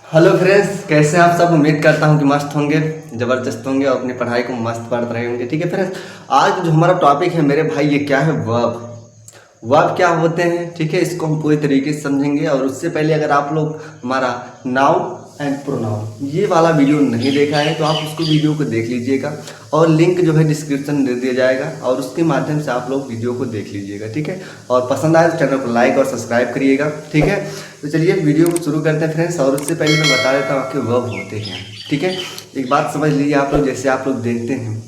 Hello friends, कैसे हैं आप सब। उम्मीद करता हूं कि मस्त होंगे, ज़बरदस्त होंगे और अपनी पढ़ाई को मस्त पढ़ रहे होंगे। ठीक है फ्रेंड्स, आज जो हमारा टॉपिक है मेरे भाई, ये क्या है, वर्ब। वर्ब क्या होते हैं, ठीक है, इसको हम पूरी तरीके से समझेंगे। और उससे पहले अगर आप लोग हमारा नाउन एंड प्रोनाउन ये वाला वीडियो नहीं देखा है तो आप उसको वीडियो को देख लीजिएगा, और लिंक जो है डिस्क्रिप्शन में दे दिया जाएगा, और उसके माध्यम से आप लोग वीडियो को देख लीजिएगा। ठीक है, और पसंद आए तो चैनल को लाइक और सब्सक्राइब करिएगा। ठीक है, तो चलिए वीडियो को शुरू करते हैं फ्रेंड्स। और उससे पहले मैं बता देता हूँ आपके वर्ब होते हैं। ठीक है, एक बात समझ लीजिए आप लोग, जैसे आप लोग देखते हैं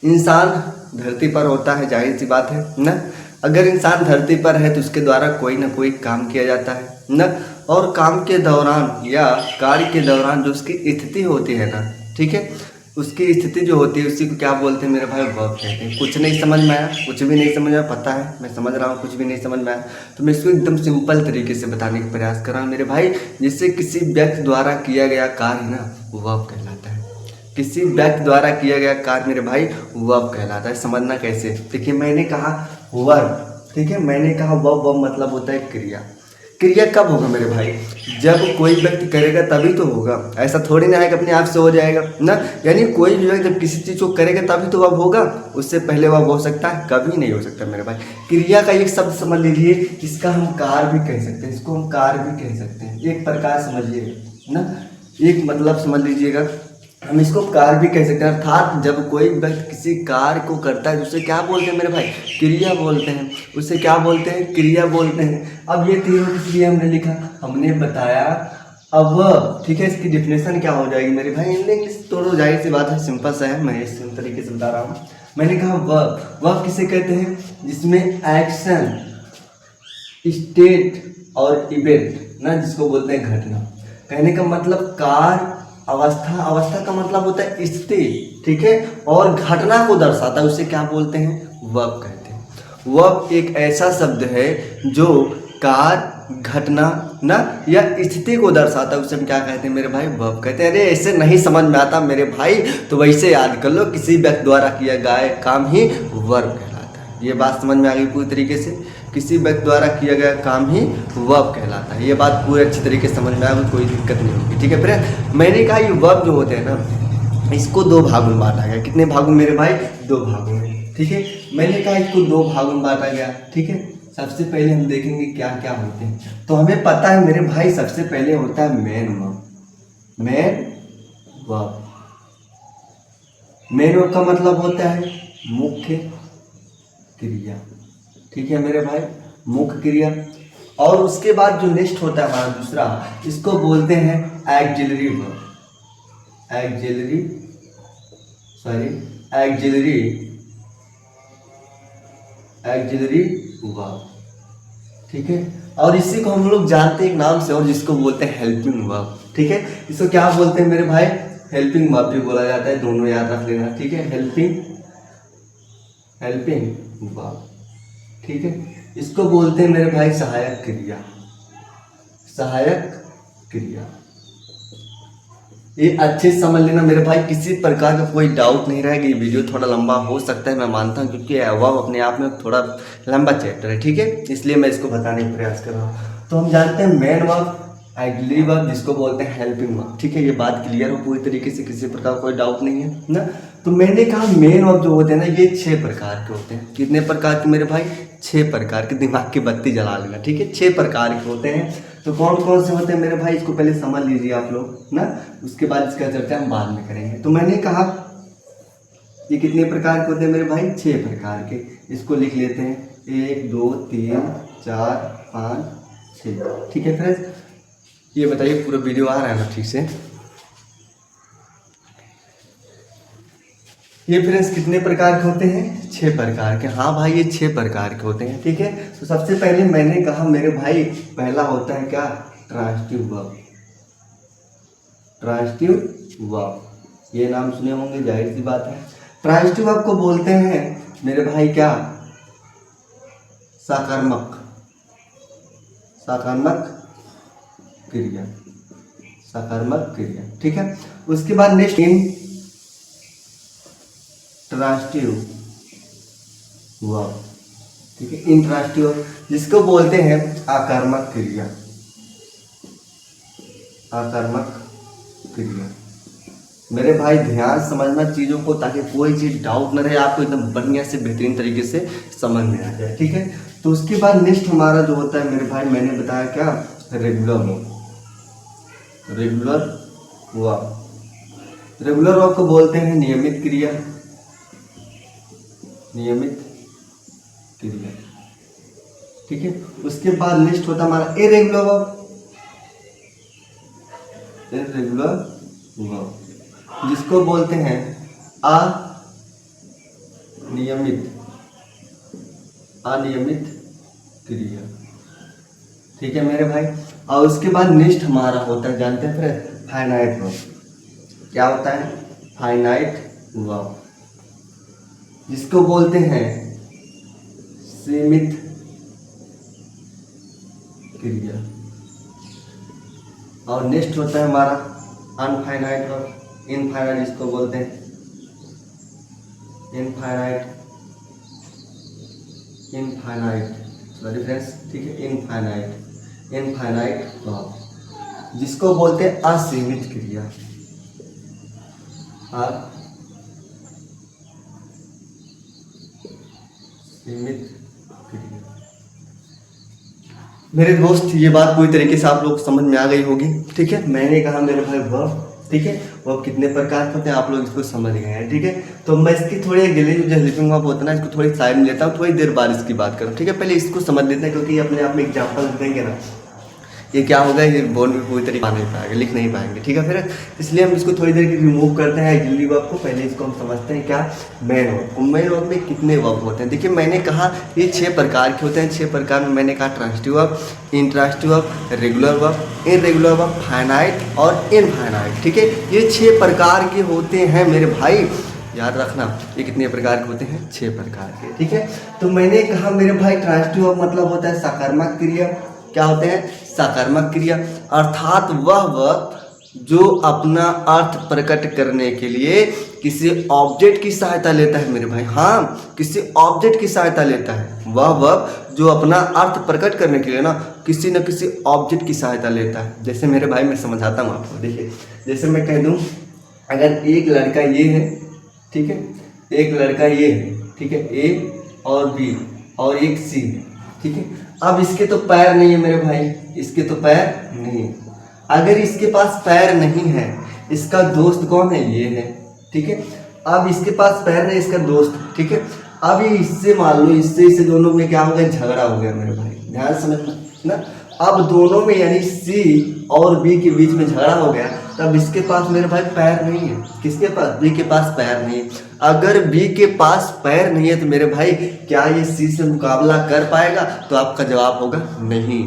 इंसान धरती पर होता है, जाहिर सी बात है ना। अगर इंसान धरती पर है तो उसके द्वारा कोई ना कोई काम किया जाता है ना, और काम के दौरान या कार्य के दौरान जो उसकी स्थिति होती है ना, ठीक है, उसकी स्थिति जो होती है उसी को क्या बोलते हैं मेरे भाई, वर्ब कहते हैं। कुछ नहीं समझ में आया, कुछ भी नहीं समझ में आया, पता है मैं समझ रहा हूँ, कुछ भी नहीं समझ में आया तो मैं इसको एकदम सिंपल तरीके से बताने का प्रयास कर रहा हूँ मेरे भाई। जिससे किसी व्यक्ति द्वारा किया गया कार्य ना, वर्ब कहलाता है। किसी व्यक्ति द्वारा किया गया कार्य मेरे भाई वर्ब कहलाता है। समझना कैसे, देखिए मैंने कहा वर्ब, ठीक है, मैंने कहा वर्ब, वर्ब मतलब होता है क्रिया। क्रिया कब होगा मेरे भाई, जब कोई व्यक्ति करेगा तभी तो होगा। ऐसा थोड़ी ना है कि अपने आप से हो जाएगा ना। यानी कोई भी व्यक्ति जब किसी चीज़ को करेगा तभी तो वर्ब होगा, उससे पहले वर्ब हो सकता है, कभी नहीं हो सकता मेरे भाई। क्रिया का एक शब्द समझ लीजिए, इसका हम कार्य भी कह सकते हैं, इसको हम कार्य भी कह सकते हैं। एक प्रकार समझिएगा ना, एक मतलब समझ लीजिएगा, हम इसको कार्य भी कह सकते हैं। अर्थात जब कोई व्यक्ति किसी कार्य को करता है तो उसे क्या बोलते हैं मेरे भाई, क्रिया बोलते हैं। उसे क्या बोलते हैं, क्रिया बोलते हैं। अब ये तीनों किस लिए हमने लिखा, हमने बताया। अब ठीक है, इसकी डिफिनेशन क्या हो जाएगी मेरे भाई, इंग्लिश तो जाहिर सी बात है, सिंपल सा है, मैं इस तरीके से बता रहा हूँ। मैंने कहा वर्ब, वर्ब किसे कहते हैं, जिसमें एक्शन, स्टेट और इवेंट ना, जिसको बोलते हैं घटना। कहने का मतलब कार्य, अवस्था, अवस्था का मतलब होता है स्थिति, ठीक है, और घटना को दर्शाता है, उसे क्या बोलते हैं, वर्ब कहते हैं। वर्ब एक ऐसा शब्द है जो कार्य, घटना ना या स्थिति को दर्शाता है, उसे हम क्या कहते हैं मेरे भाई, वर्ब कहते हैं। अरे ऐसे नहीं समझ में आता मेरे भाई तो वैसे याद कर लो, किसी व्यक्ति द्वारा किया गया काम ही वर्ब कहलाता है। ये बात समझ में आ गई पूरी तरीके से, किसी व्यक्ति द्वारा किया गया काम ही वर्ब कहलाता है। ये बात पूरी अच्छी तरीके से समझ में आ गई, कोई दिक्कत नहीं होगी। ठीक है फ्रेंड, मैंने कहा ये वर्ब जो होते हैं ना, इसको दो भागों में बांटा गया। कितने भागों मेरे भाई, दो भागों में। ठीक है, मैंने कहा इसको दो भागों में बांटा गया। ठीक है, सबसे पहले हम देखेंगे क्या क्या होते हैं। तो हमें पता है मेरे भाई, सबसे पहले होता है main verb. Main verb, main verb का मतलब होता है मुख्य क्रिया। ठीक है मेरे भाई, मुख्य क्रिया। और उसके बाद जो नेक्स्ट होता है हमारा दूसरा, इसको बोलते हैं axillary verb. Axillary, sorry, axillary, axillary verb. ठीक है, और इसी को हम लोग जानते हैं एक नाम से, और जिसको बोलते हैं हेल्पिंग वर्ब। ठीक है, इसको क्या बोलते हैं मेरे भाई, हेल्पिंग वर्ब भी बोला जाता है, दोनों याद रख लेना। ठीक है, हेल्पिंग, हेल्पिंग वर्ब। ठीक है, इसको बोलते हैं मेरे भाई सहायक क्रिया। सहायक क्रिया, ये अच्छे से समझ लेना मेरे भाई, किसी प्रकार का कोई डाउट नहीं रहेगा। ये वीडियो थोड़ा लंबा हो सकता है, मैं मानता हूँ, क्योंकि वर्ब अपने आप में थोड़ा लंबा चैप्टर है। ठीक है, इसलिए मैं इसको बताने का प्रयास कर रहा हूँ। तो हम जानते हैं मेन वर्ब, एक्जिलरी वर्ब, जिसको बोलते हैं हेल्पिंग वर्ब। ठीक है, ये बात क्लियर हो पूरी तरीके से, किसी प्रकार कोई डाउट नहीं है ना। तो मैंने कहा मेन वर्ब जो होते हैं ना, ये 6 प्रकार के होते हैं। कितने प्रकार के मेरे भाई, 6 प्रकार के। दिमाग की बत्ती जला लेना, ठीक है, 6 प्रकार के होते हैं। तो कौन कौन से होते हैं मेरे भाई, इसको पहले समझ लीजिए आप लोग ना, उसके बाद इसका चर्चा हम बाद में करेंगे। तो मैंने कहा ये कितने प्रकार के होते हैं मेरे भाई, 6 प्रकार के। इसको लिख लेते हैं, 1 2 3 4 5 6। ठीक है फ्रेंड्स, ये बताइए पूरा वीडियो आ रहा है ना ठीक से। ये फ्रेंड्स कितने प्रकार के होते हैं, 6 प्रकार के। हाँ भाई, ये 6 प्रकार के होते हैं। ठीक है, तो सबसे पहले मैंने कहा मेरे भाई, पहला होता है क्या, ट्रांजिटिव वर्ब। ट्रांजिटिव वर्ब, ये नाम सुने होंगे, जाहिर सी बात है। ट्रांजिटिव वर्ब को बोलते हैं मेरे भाई क्या, सकारात्मक, सकारात्मक क्रिया, सकारात्मक क्रिया। ठीक है, उसके बाद नेक्स्ट इंट्रांजिटिव वर्ब। ठीक है, इंट्रांजिटिव, जिसको बोलते हैं आकर्मक क्रिया। आकर्मक क्रिया। मेरे भाई ध्यान समझना चीज़ों को, ताकि कोई चीज़ डाउट न रहे, आपको एकदम बढ़िया से बेहतरीन तरीके से समझ में आ जाए, ठीक है। तो उसके बाद नेक्स्ट हमारा जो होता है मेरे भाई, मैंने बताया क्या, regular verb. Regular verb, regular verb को बोलते हैं नियमित क्रिया। नियमित क्रिया, ठीक है। उसके बाद नेक्स्ट होता है हमारा इरेगुलर वर्ब। इरेगुलर वर्ब जिसको बोलते हैं अनियमित क्रिया, ठीक है मेरे भाई। और उसके बाद नेक्स्ट हमारा होता है, जानते हैं फिर, फाइनाइट वर्ब। क्या होता है, फाइनाइट वर्ब जिसको बोलते हैं सीमित क्रिया। और नेक्स्ट होता है हमारा अनफाइनाइट वर्ब, इनफाइनाइट जिसको बोलते हैं इनफाइनाइट सॉरी फ्रेंड्स, ठीक है, इनफाइनाइट वर्ब जिसको बोलते हैं असीमित क्रिया। असीमित क्रिया। मेरे दोस्त ये बात पूरी तरीके से आप लोग समझ में आ गई होगी, ठीक है। मैंने कहा मेरे भाई वर्ब, ठीक है, वर्ब कितने प्रकार के होते हैं आप लोग इसको समझ गए हैं, ठीक है। तो मैं इसकी थोड़ी अगले जो हेल्पिंग वर्ब होता है ना, इसको थोड़ी साइड में लेता हूँ, थोड़ी देर बाद इसकी बात करूँ, ठीक है। पहले इसको समझ लेते हैं, क्योंकि अपने आप में एग्जाम्पल देंगे ना, ये क्या होगा, ये बोल में पूरी तरीके नहीं पाएंगे, लिख नहीं पाएंगे, ठीक है। फिर इसलिए हम इसको थोड़ी देर की रिमूव करते हैं एक्चुअली वर्ब को। पहले इसको हम समझते हैं क्या, मेन वर्ब। मेन वर्ब में कितने वर्ब होते हैं, देखिए मैंने कहा ये 6 प्रकार के होते हैं। 6 प्रकार में मैंने कहा transitive verb, intransitive verb, regular verb, irregular verb, finite और इनफाइनाइट, ठीक है। ये 6 प्रकार के होते हैं मेरे भाई, याद रखना। ये कितने प्रकार के होते हैं, 6 प्रकार के, ठीक है। तो मैंने कहा मेरे भाई ट्रांजिटिव वर्ब मतलब होता है सकारात्मक क्रिया। क्या होते हैं, सकारात्मक क्रिया, अर्थात वह वर्ब जो अपना अर्थ प्रकट करने के लिए किसी ऑब्जेक्ट की सहायता लेता है मेरे भाई। हाँ, किसी ऑब्जेक्ट की सहायता लेता है। वह वर्ब जो अपना अर्थ प्रकट करने के लिए ना किसी न किसी ऑब्जेक्ट की सहायता लेता है। जैसे मेरे भाई मैं समझाता हूँ आपको, देखिए जैसे मैं कह दूँ, अगर एक लड़का ये है, ठीक है, एक लड़का ये है, ठीक है, ए और बी और एक सी, ठीक है। अब इसके तो पैर नहीं है मेरे भाई, इसके तो पैर नहीं है। अगर इसके पास पैर नहीं है, इसका दोस्त कौन है, ये है, ठीक है। अब इसके पास पैर नहीं, इसका दोस्त, ठीक है। अब ये इससे मान लो, इससे दोनों में क्या हो गया, झगड़ा हो गया मेरे भाई, ध्यान समझना ना। अब दोनों में यानी सी और बी के बीच में झगड़ा हो गया, तब इसके पास मेरे भाई पैर नहीं है। किसके पास, बी के पास पैर नहीं है। अगर बी के पास पैर नहीं है तो मेरे भाई क्या ये सी से मुकाबला कर पाएगा, तो आपका जवाब होगा नहीं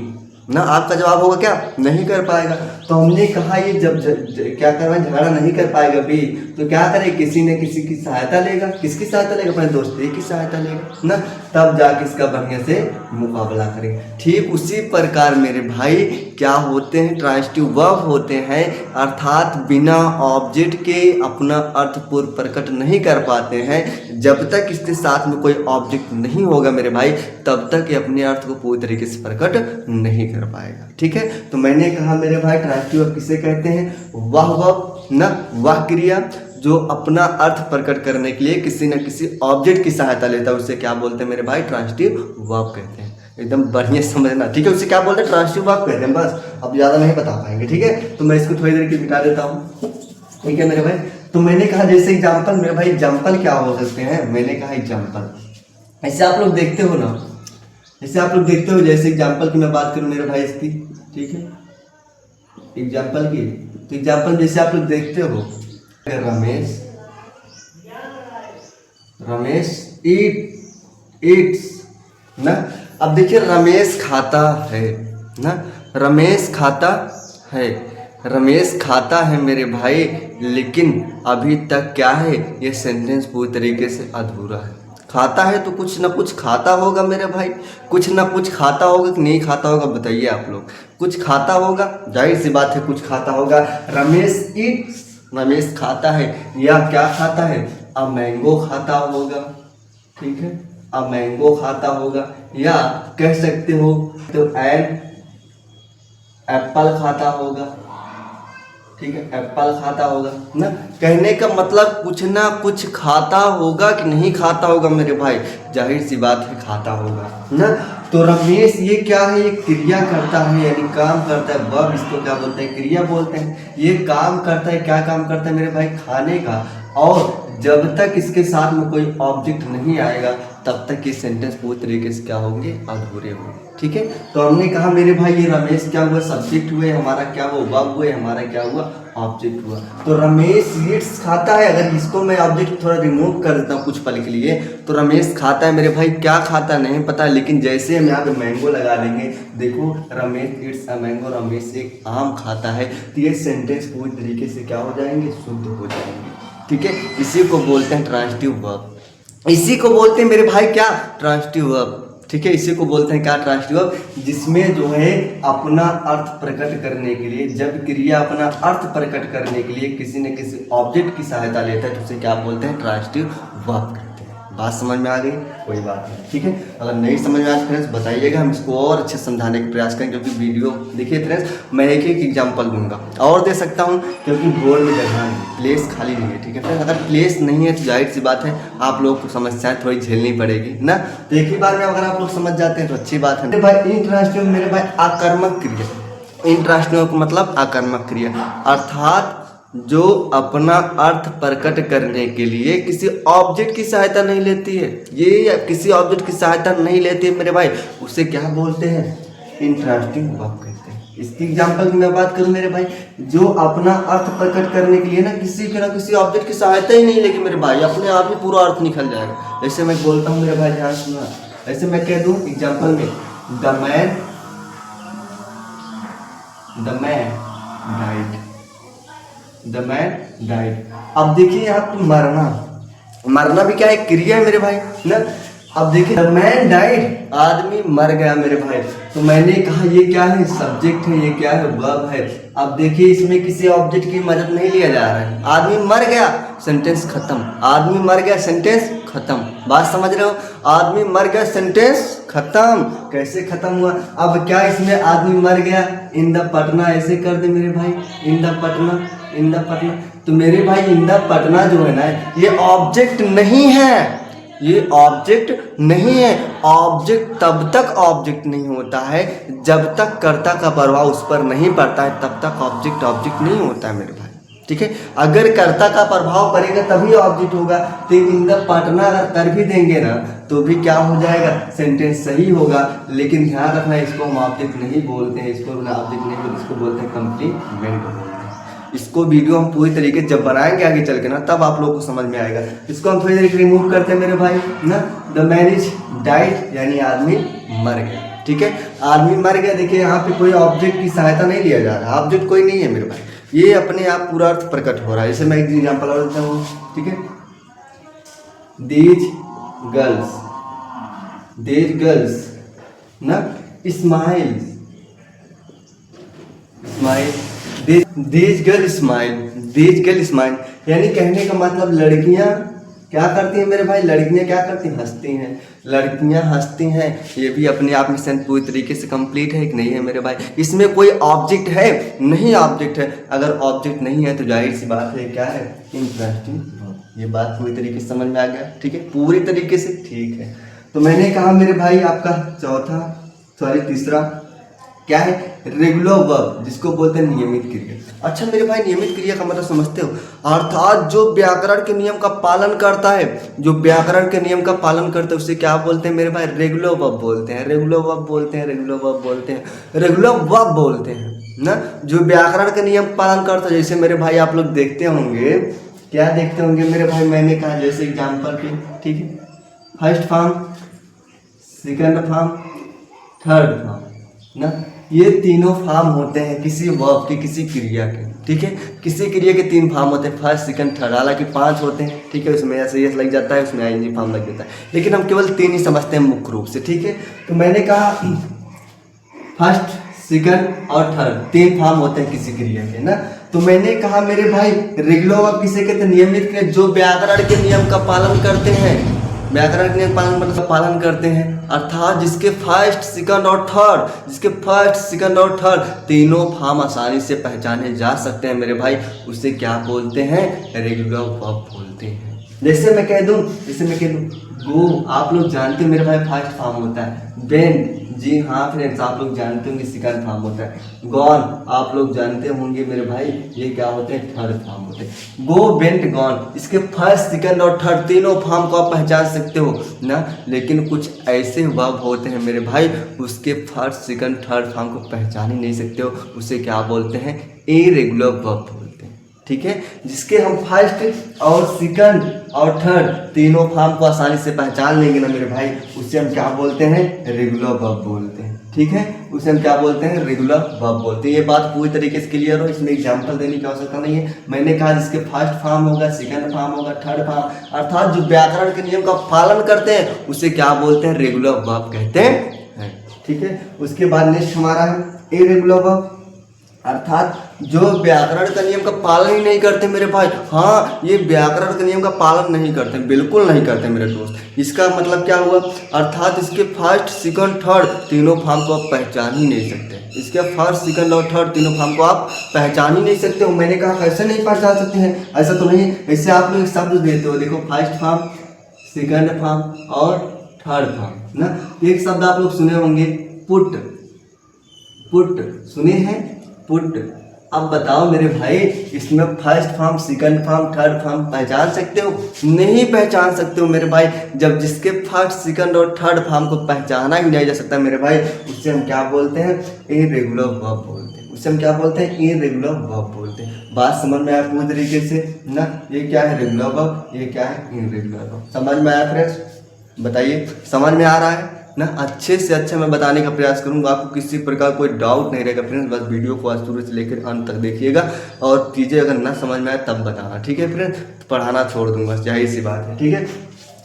ना। आपका जवाब होगा क्या, नहीं कर पाएगा। तो हमने कहा ये जब क्या करना, झगड़ा नहीं कर पाएगा बी, तो क्या करे, किसी न किसी की सहायता लेगा। किसकी सहायता लेगा, अपने दोस्त की सहायता लेगा ना, तब जाके इसका बढ़िया से मुकाबला करेंगे। ठीक उसी प्रकार मेरे भाई क्या होते हैं, ट्रांजिटिव वर्ब होते हैं, अर्थात बिना ऑब्जेक्ट के अपना अर्थ पूर्व प्रकट नहीं कर पाते हैं। जब तक इसके साथ में कोई ऑब्जेक्ट नहीं होगा मेरे भाई, तब तक ये अपने अर्थ को पूरी तरीके से प्रकट नहीं कर पाएगा, ठीक है। तो मैंने कहा मेरे भाई ट्रांजिटिव वर्ब किसे कहते हैं, वह वर्ब ना, वह क्रिया जो अपना अर्थ प्रकट करने के लिए किसी न किसी ऑब्जेक्ट की सहायता लेता है, उसे क्या बोलते हैं मेरे भाई, ट्रांजिटिव वर्ब कहते हैं। एकदम बढ़िया समझना, ठीक है। उसे क्या बोलते हैं, ट्रांजिटिव वर्ब कहते हैं। बस अब ज़्यादा नहीं बता पाएंगे, ठीक है। तो मैं इसको थोड़ी देर के मिटा देता हूँ, ठीक है मेरे भाई। तो मैंने कहा जैसे एग्जाम्पल, मेरे भाई एग्जाम्पल क्या हो सकते हैं, मैंने कहा एग्जाम्पल, ऐसे आप लोग देखते हो ना, जैसे आप लोग देखते हो, जैसे एग्जाम्पल की मैं बात करूँ मेरे भाई इसकी, ठीक है, एग्जाम्पल की। तो एग्जाम्पल जैसे आप लोग देखते हो, रमेश ईट्स ना। अब देखिए रमेश खाता है ना, रमेश खाता है, रमेश खाता है मेरे भाई, लेकिन अभी तक क्या है, ये सेंटेंस पूरी तरीके से अधूरा है। खाता है तो कुछ ना कुछ खाता होगा मेरे भाई, कुछ ना कुछ खाता होगा कि नहीं खाता होगा, बताइए आप लोग। कुछ खाता होगा, जाहिर सी बात है कुछ खाता होगा। रमेश ईट्स, रमेश खाता है, या क्या खाता है, अ मैंगो खाता होगा, ठीक है, अ मैंगो खाता होगा, या कह सकते हो तो एन एप्पल खाता होगा, ठीक है, एप्पल खाता होगा ना। कहने का मतलब कुछ ना कुछ खाता होगा कि नहीं खाता होगा मेरे भाई, जाहिर सी बात है खाता होगा ना। तो रमेश ये क्या है, ये क्रिया करता है यानी काम करता है, वर्ब इसको क्या बोलते हैं, क्रिया बोलते हैं। ये काम करता है, क्या काम करता है मेरे भाई, खाने का। और जब तक इसके साथ में कोई ऑब्जेक्ट नहीं आएगा तब तक ये सेंटेंस पूरी तरीके से क्या होंगे, अधूरे होंगे। ठीक है, तो हमने कहा मेरे भाई ये रमेश क्या हुआ, सब्जेक्ट हुए, हमारा क्या हुआ, वर्ब हुए, हमारा क्या हुआ, ऑब्जेक्ट हुआ। तो रमेश ईट्स खाता है, अगर इसको मैं ऑब्जेक्ट थोड़ा रिमूव कर देता हूँ कुछ पल के लिए, तो रमेश खाता है मेरे भाई, क्या खाता नहीं पता, लेकिन जैसे हम यहाँ पे मैंगो लगा देंगे, देखो Ramesh Yeats a mango, Ramesh एक आम खाता है, तो ये सेंटेंस पूरी तरीके से क्या हो जाएंगे, शुद्ध हो जाएंगे। ठीक है, इसी को बोलते हैं ट्रांजिटिव वर्ब, इसी को बोलते हैं मेरे भाई क्या, ट्रांजिटिव वर्ब। ठीक है, इसी को बोलते हैं क्या, ट्रांजिटिव वर्ब, जिसमें जो है अपना अर्थ प्रकट करने के लिए, जब क्रिया अपना अर्थ प्रकट करने के लिए किसी न किसी ऑब्जेक्ट की सहायता लेता है तो उसे क्या बोलते हैं, ट्रांजिटिव वर्ब कहते हैं। बात समझ में आ गई, कोई बात नहीं। ठीक है, अगर नहीं समझ में आए फ्रेंड्स बताइएगा, हम इसको और अच्छे समझाने का प्रयास करें, क्योंकि वीडियो देखिए फ्रेंड्स मैं एक एक एग्जांपल दूंगा और दे सकता हूं, क्योंकि बोर्ड में जगह नहीं, प्लेस खाली नहीं है। ठीक है फ्रेंड्स, अगर प्लेस नहीं है तो जाहिर सी बात है आप लोगों को समस्याएं थोड़ी झेलनी पड़ेगी ना। तो एक ही बार में अगर आप लोग समझ जाते हैं तो अच्छी बात है। भाई इंट्रांजिटिव मेरे भाई आकर्मक क्रिया, इंट्रांजिटिव का मतलब आकर्मक क्रिया, अर्थात जो अपना अर्थ प्रकट करने के लिए किसी ऑब्जेक्ट की सहायता नहीं लेती है, ये किसी ऑब्जेक्ट की सहायता नहीं लेती है मेरे भाई, उसे क्या बोलते हैं, इंट्रांजिटिव वर्ब कहते हैं। इसकी एग्जांपल की मैं बात करूं मेरे भाई, जो अपना अर्थ प्रकट करने के लिए ना किसी ऑब्जेक्ट की सहायता ही नहीं लेगी मेरे भाई, अपने आप ही पूरा अर्थ निकल जाएगा। जैसे मैं बोलता हूँ मेरे भाई, ध्यान सुना, ऐसे मैं कह दूं एग्जांपल में, the man died, the man died. अब देखिए यहाँ पे मरना भी क्या है, क्रिया है मेरे भाई ना। अब देखिए द मैन डाइड, आदमी मर गया मेरे भाई, तो मैंने कहा ये क्या है, सब्जेक्ट है, ये क्या है, वर्ब है। अब देखिए इसमें किसी ऑब्जेक्ट की मदद नहीं लिया जा रहा है, आदमी मर गया, सेंटेंस खत्म, आदमी मर गया, सेंटेंस खत्म। बात समझ रहे हो, आदमी मर गया, सेंटेंस खत्म। कैसे खत्म हुआ, अब क्या इसमें आदमी मर गया, इन द पटना ऐसे कर दे मेरे भाई, in the Patna, in the Patna. तो मेरे भाई इन द पटना जो है ना, ये ऑब्जेक्ट नहीं है, ये ऑब्जेक्ट नहीं है। ऑब्जेक्ट तब तक ऑब्जेक्ट नहीं होता है जब तक कर्ता का प्रभाव उस पर नहीं पड़ता है, तब तक ऑब्जेक्ट नहीं होता है मेरे भाई। ठीक है, अगर कर्ता का प्रभाव पड़ेगा तभी ऑब्जेक्ट होगा। तो इन द पटना अगर कर भी देंगे ना तो भी क्या हो जाएगा, सेंटेंस सही होगा। लेकिन ध्यान रखना, इसको हम ऑब्जेक्ट नहीं बोलते हैं, इसको ऑब्जेक्ट नहीं बोलते, इसको बोलते हैं कंप्लीमेंट बोलते हैं। इसको वीडियो हम पूरी तरीके जब बनाएंगे आगे चल के ना, तब आप लोगों को समझ में आएगा। इसको हम थोड़ी देर रिमूव करते हैं मेरे भाई ना, द मैन इज डाइड यानी आदमी मर गया। ठीक है, आदमी मर गया। देखिए यहाँ पे कोई ऑब्जेक्ट की सहायता नहीं लिया जा रहा, ऑब्जेक्ट कोई नहीं है मेरे भाई, ये अपने आप पूरा अर्थ प्रकट हो रहा है। जैसे मैं एक एग्जाम्पल और देता हूँ। ठीक है, दीज गर्ल्स ना स्माइल, दीज गर्ल स्माइल, यानी कहने का मतलब लड़कियां क्या करती हैं मेरे भाई, लड़कियां क्या करती हैं, हंसती हैं, लड़कियां हंसती हैं। ये भी अपने आप में सेंस पूरी तरीके से कंप्लीट है कि नहीं है मेरे भाई। इसमें कोई ऑब्जेक्ट है नहीं, ऑब्जेक्ट है। अगर ऑब्जेक्ट नहीं है तो जाहिर सी बात है क्या है, इंट्रांजिटिव। ये बात पूरी तरीके से समझ में आ गया। ठीक है, पूरी तरीके से ठीक है। तो मैंने कहा मेरे भाई आपका तीसरा क्या है, रेगुलर वर्ब, जिसको बोलते हैं नियमित क्रिया। अच्छा मेरे भाई, नियमित क्रिया का मतलब समझते हो, अर्थात जो व्याकरण के नियम का पालन करता है, जो व्याकरण के नियम का पालन करता है उसे क्या बोलते हैं मेरे भाई, रेगुलर वर्ब बोलते हैं, रेगुलर वर्ब बोलते हैं, रेगुलर वर्ब बोलते हैं, रेगुलर वर्ब बोलते हैं ना। जो व्याकरण के नियम पालन करता है, जैसे मेरे भाई आप लोग देखते होंगे, क्या देखते होंगे मेरे भाई, मैंने कहा जैसे एग्जाम्पल पे, ठीक है, first form, second form, third form ना, ये तीनों फॉर्म होते हैं किसी वर्ब के, किसी क्रिया के। ठीक है, किसी क्रिया के 3 फॉर्म होते हैं, फर्स्ट सेकंड थर्ड, हालांकि 5 होते हैं। ठीक है, उसमें ऐसे यस लग जाता है, उसमें आईएनजी फॉर्म लग जाता है, लेकिन हम केवल 3 ही समझते हैं मुख्य रूप से। ठीक है, तो मैंने कहा फर्स्ट सेकंड और थर्ड 3 फॉर्म होते हैं किसी क्रिया के ना। तो मैंने कहा मेरे भाई रेगुलर वर्ब किसे कहते हैं, नियमित क्रिया, जो व्याकरण के नियम का पालन करते हैं, व्याकरण के नियम पालन मतलब पालन करते हैं, अर्थात जिसके फर्स्ट सेकंड और थर्ड तीनों फॉर्म आसानी से पहचाने जा सकते हैं मेरे भाई, उसे क्या बोलते हैं, रेगुलर वर्ब बोलते हैं। जैसे मैं कह दूं गो, आप लोग जानते हैं मेरे भाई फर्स्ट फॉर्म होता है। बेंड, जी हाँ फ्रेंड्स, आप लोग जानते होंगे सेकंड फॉर्म होता है। गॉन, आप लोग जानते होंगे मेरे भाई ये क्या होते हैं, थर्ड फॉर्म होते हैं। गो, बेंट, गॉन, इसके फर्स्ट सेकंड और थर्ड तीनों फॉर्म को आप पहचान सकते हो ना, लेकिन कुछ ऐसे वर्ब होते हैं मेरे भाई उसके फर्स्ट सेकंड थर्ड फॉर्म को पहचान ही नहीं सकते हो, उसे क्या बोलते हैं, इरेगुलर वर्ब बोलते हैं। ठीक है, जिसके हम फर्स्ट और सेकंड और थर्ड तीनों फॉर्म को आसानी से पहचान लेंगे ना मेरे भाई, उसे हम क्या बोलते हैं, रेगुलर वर्ब बोलते हैं। ठीक है, उसे हम क्या बोलते हैं, रेगुलर वर्ब बोलते हैं। ये बात पूरी तरीके से क्लियर हो, इसमें एग्जांपल देने की आवश्यकता नहीं है। मैंने कहा जिसके फर्स्ट फॉर्म होगा, सेकंड फॉर्म होगा, थर्ड फॉर्म, अर्थात जो व्याकरण के नियम का पालन करते हैं उसे क्या बोलते हैं, रेगुलर वर्ब कहते हैं। ठीक है, उसके बाद नेक्स्ट हमारा है इरेगुलर वर्ब, अर्थात जो व्याकरण का नियम का पालन ही नहीं करते मेरे भाई। हाँ, ये व्याकरण के नियम का पालन नहीं करते, बिल्कुल नहीं करते मेरे दोस्त। इसका मतलब क्या हुआ, अर्थात इसके फर्स्ट सेकंड थर्ड तीनों फॉर्म को आप पहचान ही नहीं सकते। इसके फर्स्ट सेकंड और थर्ड तीनों फॉर्म को आप पहचान ही नहीं सकते हो। मैंने कहा कैसे नहीं पहचान सकते हैं, ऐसा तो नहीं। ऐसे आप लोग शब्द देते हो, देखो फर्स्ट फॉर्म, सेकंड फॉर्म और थर्ड फॉर्म ना। एक शब्द आप लोग सुने होंगे, पुट, सुने हैं, पुट। अब बताओ मेरे भाई, इसमें first form, second form, third form पहचान सकते हो, नहीं पहचान सकते हो मेरे भाई। जब जिसके फर्स्ट सेकंड और थर्ड फॉर्म को पहचाना ही नहीं जा सकता मेरे भाई, उससे हम क्या बोलते हैं, इरेगुलर वर्ब बोलते हैं। उससे हम क्या बोलते हैं, इरेगुलर वर्ब बोलते हैं। बात समझ में आया पूरी तरीके से ना, ये क्या है रेगुलर वर्ब, ये क्या है इरेगुलर वर्ब। समझ में आया फ्रेंड्स, बताइए समझ में आ रहा है ना। अच्छे से अच्छा मैं बताने का प्रयास करूंगा, आपको किसी प्रकार कोई डाउट नहीं रहेगा फ्रेंड्स। बस वीडियो को आज शुरू से लेकर अंत तक देखिएगा, और चीज़ें अगर ना समझ में आए तब बताना, ठीक है फ्रेंड्स। पढ़ाना छोड़ दूंगा, जाहिर सी बात है। ठीक है,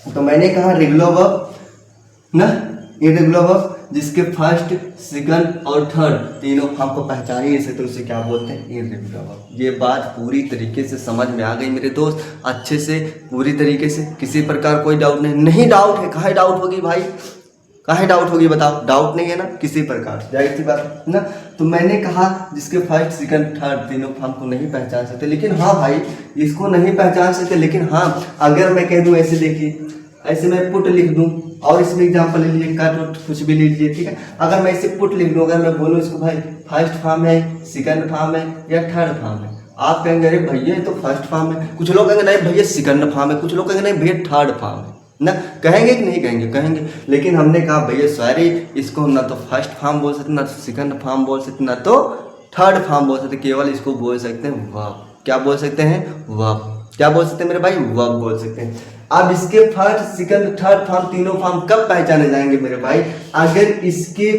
तो मैंने कहा रेगुलर वर्ब ना, इरेगुलर वर्ब जिसके फर्स्ट सेकंड और थर्ड तीनों फॉर्म को पहचान ही नहीं सकते, उसे क्या बोलते हैं, इरेगुलर वर्ब। ये बात पूरी तरीके से समझ में आ गई मेरे दोस्त, अच्छे से पूरी तरीके से, किसी प्रकार कोई डाउट नहीं डाउट है, कहाँ डाउट होगी भाई, कहाँ डाउट होगी बताओ, डाउट नहीं है ना किसी प्रकार, जाहिर सी बात है ना। तो मैंने कहा जिसके फर्स्ट सेकंड थर्ड तीनों फॉर्म को नहीं पहचान सकते, लेकिन हाँ भाई इसको नहीं पहचान सकते, लेकिन हाँ अगर मैं कह दूं ऐसे, देखिए ऐसे मैं पुट लिख दूं, और इसमें एग्जांपल ले लीजिए, कट कुछ भी ले लीजिए। ठीक है, अगर मैं इसे पुट लिख दूं, अगर मैं बोलूं इसको भाई फर्स्ट फॉर्म है, सेकंड फॉर्म है या थर्ड फॉर्म है, आप कहेंगे अरे भैया ये तो फर्स्ट फॉर्म है, कुछ लोग कहेंगे नहीं भैया सेकंड फॉर्म है, कुछ लोग कहेंगे नहीं भैया थर्ड फॉर्म है ना। कहेंगे कि नहीं कहेंगे, कहेंगे। लेकिन हमने कहा भैया सॉरी, इसको ना तो फर्स्ट फॉर्म बोल सकते, ना तो सेकंड फॉर्म बोल सकते, ना तो थर्ड फॉर्म बोल सकते, केवल इसको बोल सकते हैं वर्ब। क्या बोल सकते हैं, वर्ब। क्या बोल सकते हैं मेरे भाई, वर्ब बोल सकते हैं। अब इसके फर्स्ट सेकंड थर्ड फॉर्म तीनों फॉर्म कब पहचाने जाएंगे मेरे भाई, अगर इसके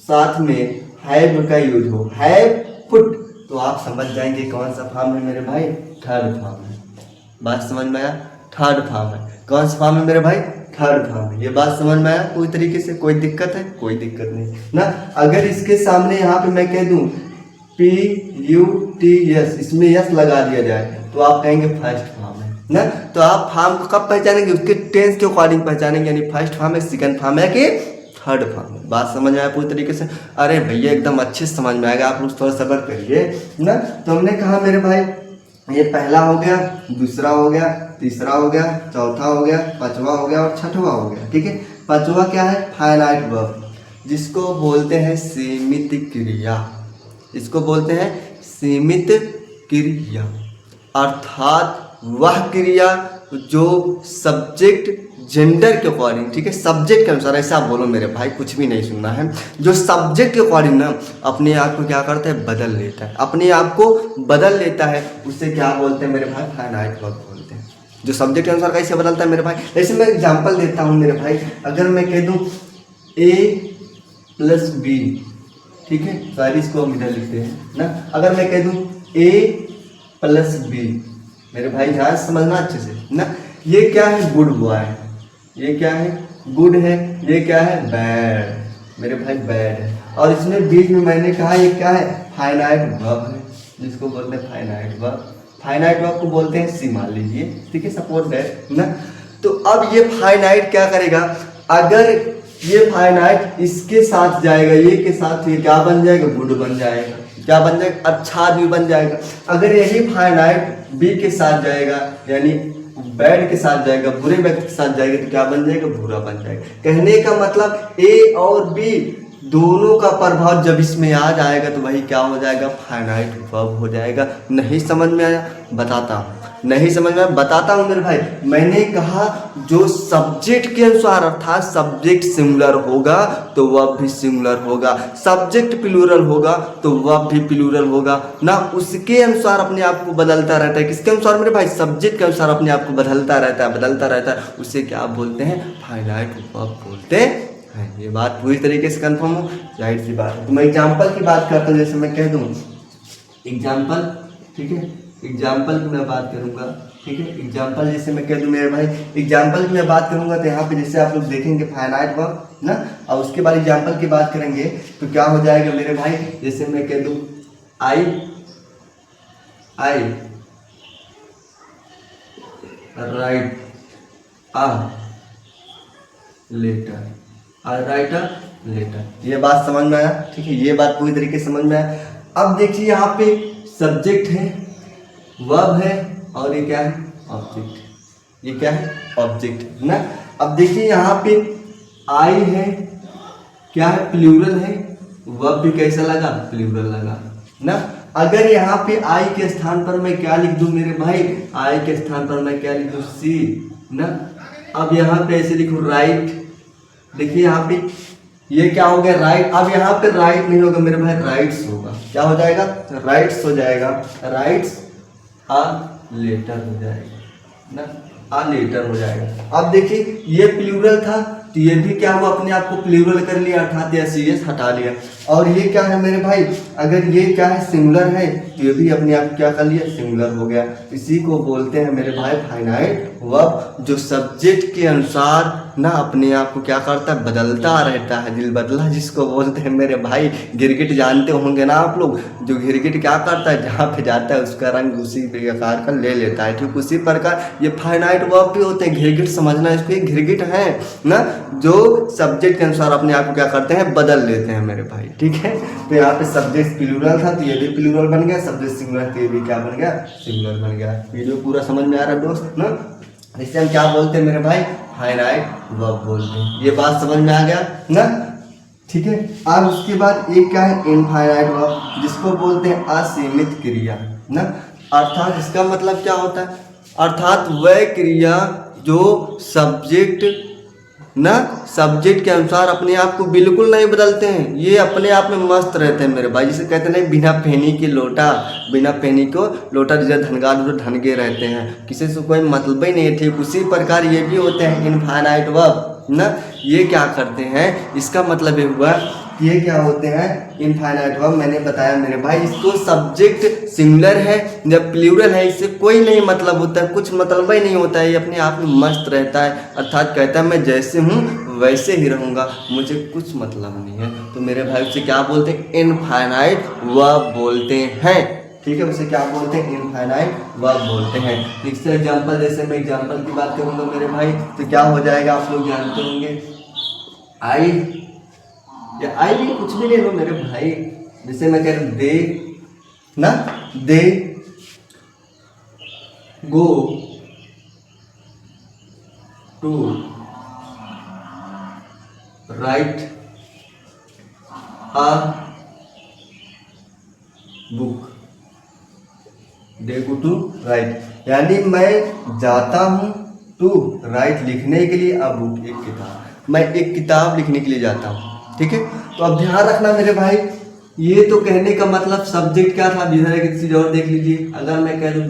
साथ में हैव का यूज हो, हैव पुट, तो आप समझ जाएंगे कौन सा फॉर्म है मेरे भाई, थर्ड फॉर्म है। बात समझ में आया, थर्ड फॉर्म है। कौन सा फॉर्म है मेरे भाई, थर्ड फॉर्म है। ये बात समझ में आया पूरी तरीके से, कोई दिक्कत है, कोई दिक्कत नहीं ना। अगर इसके सामने यहाँ पे मैं कह दूं PUTS, इसमें यस लगा दिया जाए, तो आप कहेंगे फर्स्ट फॉर्म है ना। तो आप फॉर्म को कब पहचानेंगे, उसके टेंस के अकॉर्डिंग पहचानेंगे, यानी फर्स्ट फॉर्म है, सेकंड फॉर्म है कि थर्ड फॉर्म है। बात समझ में आया पूरी तरीके से। अरे भैया एकदम अच्छे से समझ में आएगा, आप लोग थोड़ा सब्र करिए ना। तो हमने कहा मेरे भाई ये पहला हो गया, दूसरा हो गया, तीसरा हो गया, चौथा हो गया, पांचवा हो गया और छठवा हो गया। ठीक है, पांचवा क्या है, फाइनाइट वर्ब, जिसको बोलते हैं सीमित क्रिया। इसको बोलते हैं सीमित क्रिया, अर्थात वह क्रिया जो सब्जेक्ट जेंडर के अकॉर्डिंग, ठीक है, सब्जेक्ट के अनुसार, ऐसा आप बोलो मेरे भाई, कुछ भी नहीं सुनना है, जो सब्जेक्ट के अकॉर्डिंग ना अपने आप को क्या करता है, बदल लेता है, अपने आप को बदल लेता है, उसे क्या बोलते हैं मेरे भाई, फाइनाइट वर्ब बोलते हैं। जो सब्जेक्ट के अनुसार कैसे बदलता है मेरे भाई, जैसे मैं एग्जांपल देता हूँ मेरे भाई, अगर मैं कह दूँ A+B, ठीक है, सारी इसको हम इधर लिखते हैं ना। अगर मैं कह दूँ A+B, मेरे भाई ध्यान समझना अच्छे से ना, ये क्या है, गुड बॉय है, ये क्या है, गुड है, ये क्या है, बैड, मेरे भाई बैड है। और इसमें बीच में मैंने कहा ये क्या है, फाइनाइट वर्ब है, जिसको बोलते हैं फाइनाइट वर्ब। फाइनाइट वर्ब को बोलते हैं सी, मान लीजिए, ठीक है, सपोज दैट ना। तो अब ये फाइनाइट क्या करेगा, अगर ये फाइनाइट इसके साथ जाएगा, ये के साथ ये क्या बन जाएगा, गुड बन जाएगा, क्या बन जाएगा, अच्छा आदमी बन जाएगा। अगर यही फाइनाइट बी के साथ जाएगा, यानी बैड के साथ जाएगा, बुरे व्यक्ति के साथ जाएगा, तो क्या बन जाएगा, बुरा बन जाएगा। कहने का मतलब ए और बी दोनों का प्रभाव जब इसमें आ जाएगा तो वही क्या हो जाएगा, फाइनाइट वर्ब हो जाएगा। नहीं समझ में आया, बताता हूँ, नहीं समझ में आया बताता हूँ मेरे भाई। मैंने कहा जो सब्जेक्ट के अनुसार, अर्थात सब्जेक्ट सिंगुलर होगा तो वर्ब भी सिंगुलर होगा, सब्जेक्ट प्लूरल होगा तो वर्ब भी प्लूरल होगा ना, उसके अनुसार अपने आप को बदलता रहता है। किसके अनुसार मेरे भाई, सब्जेक्ट के अनुसार अपने आप को बदलता रहता है, बदलता रहता है। उसे क्या बोलते हैं, फाइनाइट वर्ब बोलते हैं। ये बात पूरी तरीके से कंफर्म हो, जाहिर सी बात है। तो मैं एग्जाम्पल की बात करता हूँ, जैसे मैं कह दूँ एग्जाम्पल, ठीक है, एग्जाम्पल की मैं बात करूँगा, ठीक है। एग्जाम्पल जैसे मैं कह दूँ मेरे भाई, एग्जाम्पल की मैं बात करूँगा तो यहाँ पे जैसे आप लोग देखेंगे फाइनाइट वर्ब ना, और उसके बाद एग्जाम्पल की बात करेंगे तो क्या हो जाएगा मेरे भाई, जैसे मैं कह दूँ I write a letter, I write a letter. ये बात समझ में आया, ठीक है, ये बात पूरी तरीके से समझ में आया। अब देखिए यहाँ पे सब्जेक्ट है, वर्ब है, और ये क्या है, ऑब्जेक्ट। ये क्या है, ऑब्जेक्ट ना। अब देखिए यहाँ पे आई है, क्या है, प्लूरल है, वर्ब भी कैसा लगा, प्लूरल लगा ना। अगर यहाँ पे आई के स्थान पर मैं क्या लिख दूं मेरे भाई, आई के स्थान पर मैं क्या लिख दूं, सी ना। अब यहाँ पे ऐसे लिखूं राइट, देखिए यहाँ पे ये क्या हो गया, राइट। अब यहाँ पे राइट नहीं होगा मेरे भाई, राइट्स होगा। क्या हो जाएगा, राइट्स हो जाएगा, राइट्स आ लेटर हो जाएगा ना, आ लेटर हो जाएगा। अब देखिए ये प्लूरल था तो ये भी क्या हुआ, अपने आप को प्लूरल कर लिया, अर्थात एस हटा लिया। और ये क्या है मेरे भाई, अगर ये क्या है, सिंगुलर है तो ये भी अपने आप क्या कर लिया, सिंगुलर हो गया। इसी को बोलते हैं मेरे भाई फाइनाइट वर्ब, जो सब्जेक्ट के अनुसार ना अपने आप को क्या करता है, बदलता रहता है। दिल बदला जिसको बोलते हैं मेरे भाई, गिरगिट जानते होंगे ना आप लोग, जो गिरगिट क्या करता है, जहाँ पे जाता है उसका रंग उसी प्रकार का ले लेता है। ठीक उसी प्रकार ये फाइनाइट वर्ब भी होते हैं। गिरगिट समझना, इसको ये गिरगिट है ना, जो सब्जेक्ट के अनुसार अपने आप को क्या करते हैं, बदल लेते हैं मेरे भाई, ठीक है। तो यहाँ पे सब्जेक्ट प्लूरल था तो ये भी प्लूरल बन गया, सब्जेक्ट सिंगुलर तो ये भी क्या बन गया, सिंगुलर बन गया। वीडियो पूरा समझ में आ रहा है दोस्त ना। इसे हम क्या बोलते हैं मेरे भाई, फाइनाइट वर्ब बोलते हैं। ये बात समझ में आ गया ना, ठीक है। अब उसके बाद एक क्या है, इनफाइनाइट वर्ब, जिसको बोलते हैं असीमित क्रिया ना। अर्थात इसका मतलब क्या होता है, अर्थात वह क्रिया जो सब्जेक्ट ना, सब्जेक्ट के अनुसार अपने आप को बिल्कुल नहीं बदलते हैं, ये अपने आप में मस्त रहते हैं मेरे भाई। जिसे कहते हैं बिना पैनी के लोटा, बिना पैनी को लोटा, जैसे धनगार जो धनगे रहते हैं, किसी से कोई मतलब ही नहीं है। ठीक उसी प्रकार ये भी होते हैं इनफाइनाइट वर्ब ना। ये क्या करते हैं, इसका मतलब ये हुआ कि ये क्या होते हैं, इनफाइनाइट वर्ब। मैंने बताया मेरे भाई, इसको सब्जेक्ट सिंगुलर है जब प्लूरल है, इससे कोई नहीं मतलब होता है, कुछ मतलब ही नहीं होता है, ये अपने आप में मस्त रहता है। अर्थात कहता है मैं जैसे हूँ वैसे ही रहूँगा, मुझे कुछ मतलब नहीं है। तो मेरे भाई उसे क्या बोलते हैं, इनफाइनाइट वर्ब बोलते हैं, ठीक है। उसे क्या बोलते हैं, इनफाइनाइट वर्ब बोलते हैं। इससे एग्जाम्पल, जैसे मैं एग्जाम्पल की बात करूँगा मेरे भाई, तो क्या हो जाएगा, आप लोग जानते होंगे आई, या आई भी कुछ भी ले लो मेरे भाई। जैसे मैं कह रहा हूँ दे ना, they go to write a book, they go to write, यानी मैं जाता हूँ टू राइट लिखने के लिए, अ बुक एक किताब, मैं एक किताब लिखने के लिए जाता हूँ, ठीक है। तो अब ध्यान रखना मेरे भाई, ये तो कहने का मतलब सब्जेक्ट क्या था, दूसरे की चीज और देख लीजिए। अगर मैं कह दूँ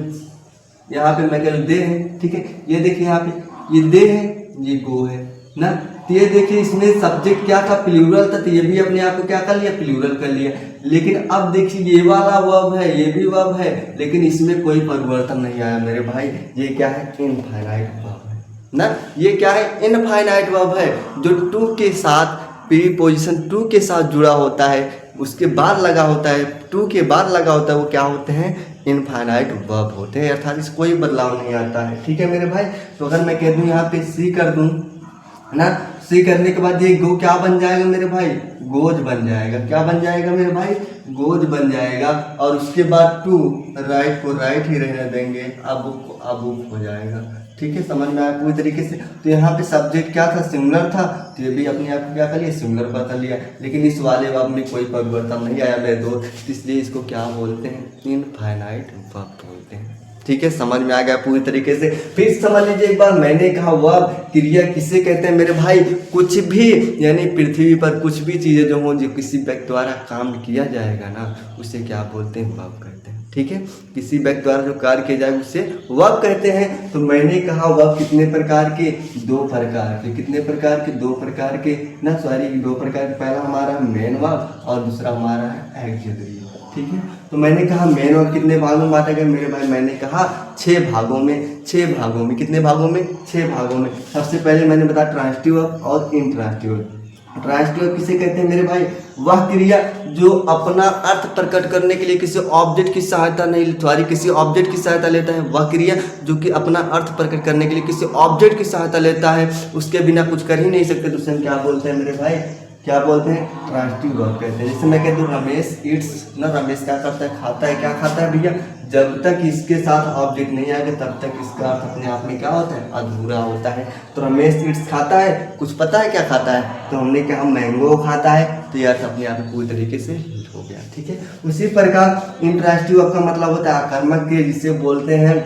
यहाँ पे, मैं कह दूँ दे है, ठीक है, ये देखिए यहाँ पे ये दे है, ये गो है ना। तो ये देखिए इसमें सब्जेक्ट क्या था, प्लूरल था, तो ये भी अपने आप को क्या कर लिया, प्लूरल कर लिया। लेकिन अब देखिए ये वाला वर्ब है, ये भी वर्ब है, लेकिन इसमें कोई परिवर्तन नहीं आया मेरे भाई। ये क्या है, इनफाइनाइट वर्ब है ना। ये क्या है, इनफाइनाइट वर्ब है, जो टू के साथ, प्रीपोजिशन टू के साथ जुड़ा होता है, उसके बाद लगा होता है, टू के बाद लगा होता है, वो क्या होते हैं, इनफाइनाइट वर्ब होते हैं, अर्थात इस कोई बदलाव नहीं आता है। ठीक है मेरे भाई। तो अगर मैं कह दूं यहाँ पे सी कर दूं, है ना, सी करने के बाद ये गो क्या बन जाएगा मेरे भाई, गोज बन जाएगा। क्या बन जाएगा मेरे भाई, गोज बन जाएगा। और उसके बाद टू राइट को राइट ही रहने देंगे, अब हो जाएगा। ठीक है, समझ में आया पूरी तरीके से। तो यहाँ पे सब्जेक्ट क्या था, सिंगुलर था, तो ये भी अपने आप को क्या कर लिया, सिंगुलर बता लिया। लेकिन इस वाले वर्ब में कोई परिवर्तन नहीं आया मेरे दोस्त, इसलिए इसको क्या बोलते हैं, इनफाइनाइट वर्ब बोलते हैं। ठीक है, समझ में आ गया पूरी तरीके से। फिर समझ लीजिए एक बार, मैंने कहा वर्ब क्रिया किसे कहते हैं मेरे भाई, कुछ भी, यानी पृथ्वी पर कुछ भी चीजें जो हो, जो किसी व्यक्ति द्वारा काम किया जाएगा ना, उसे क्या बोलते हैं, वर्ब कहते हैं। ठीक है, किसी व्यक्ति द्वारा जो कार्य किया जाए उसे वर्ब कहते हैं। तो मैंने कहा वर्ब कितने प्रकार के, दो प्रकार के। कितने प्रकार के, दो प्रकार के ना, सॉरी, दो प्रकार के। पहला हमारा मेन वर्ब और दूसरा हमारा है ऑक्सिलरी। ठीक है, तो मैंने कहा मेन वर्ब कितने भागों में बांटा गया मेरे भाई, मैंने कहा 6 भागों में। 6 भागों में, कितने भागों में, 6 भागों में। सबसे पहले मैंने बताया ट्रांजिटिव वर्ब और इंट्रांजिटिव वर्ब। ट्रांजिटिव वर्ब किसे कहते हैं मेरे भाई, वह क्रिया जो अपना अर्थ प्रकट करने के लिए किसी ऑब्जेक्ट की सहायता नहीं, सॉरी, किसी ऑब्जेक्ट की सहायता लेता है। वह क्रिया जो कि अपना अर्थ प्रकट करने के लिए किसी ऑब्जेक्ट की सहायता लेता है, उसके बिना कुछ कर ही नहीं सकते, तो उसे हम क्या बोलते हैं मेरे भाई, क्या बोलते हैं, ट्रांजिटिव वर्ब कहते हैं। जैसे मैं कह दूं रमेश ईट्स ना, रमेश क्या करता है, खाता है। क्या खाता है भैया, जब तक इसके साथ ऑब्जेक्ट नहीं आएगा तब तक इसका अर्थ अपने आप में क्या होता है, अधूरा होता है। तो रमेश ईट्स खाता है, कुछ पता है क्या खाता है, तो हमने कहा मैंगो खाता है, तो यह अर्थ अपने आप में पूरी तरीके से हो गया। ठीक है, उसी प्रकार इंट्रांजिटिव वर्ब का मतलब होता है आकर्मक क्रिया, जिसे बोलते हैं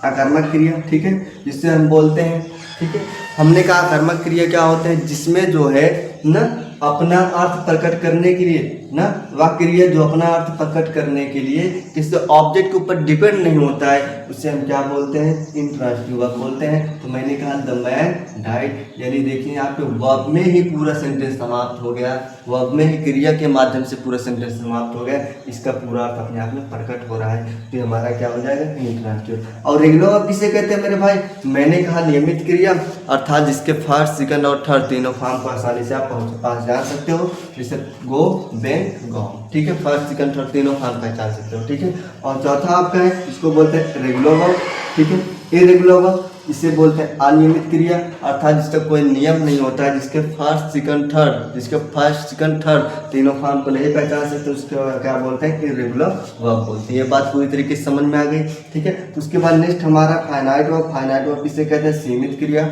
आकर्मक क्रिया। ठीक है, जिससे हम बोलते हैं, ठीक है, हमने कहा आकर्मक क्रिया क्या होते हैं, जिसमें जो है ना अपना अर्थ प्रकट करने के लिए ना, वह क्रिया जो अपना अर्थ प्रकट करने के लिए किसी ऑब्जेक्ट के ऊपर डिपेंड नहीं होता है, उसे हम क्या बोलते हैं, इंट्रांजिटिव वर्ब बोलते हैं। तो मैंने कहा द मैन डाइड, यानी देखिए यहाँ पे वर्ब में ही पूरा सेंटेंस समाप्त हो गया, वर्ब में ही क्रिया के माध्यम से पूरा सेंटेंस समाप्त हो गया, इसका पूरा अर्थ अपने आप में प्रकट हो रहा है, तो हमारा क्या हो जाएगा, इंट्रांजिटिव। और रेगुलर वर्ब किसे कहते हैं मेरे भाई, मैंने कहा नियमित क्रिया, अर्थात जिसके फर्स्ट, सेकंड और थर्ड तीनों फॉर्म को आसानी से आप पास जान सकते हो, जैसे गो, बेन, गो। ठीक है, फर्स्ट, सेकंड, थर्ड तीनों फॉर्म पहचान सकते हो। ठीक है, और चौथा आपका है, इसको बोलते हैं रेगुलर वर्ब। ठीक है, इरेगुलर वर्ब इसे बोलते हैं अनियमित क्रिया, अर्थात जिसका कोई नियम नहीं होता है, जिसके फर्स्ट, सेकंड, थर्ड, जिसके फर्स्ट, सेकंड, थर्ड तीनों फॉर्म को नहीं पहचान सकते, उसके क्या बोलते हैं, इरेगुलर वर्ब बोलते हैं। ये बात पूरी तरीके से समझ में आ गई। ठीक है, तो उसके बाद नेक्स्ट हमारा फाइनाइट वर्ब। फाइनाइट वर्ब किसे कहते हैं, सीमित क्रिया।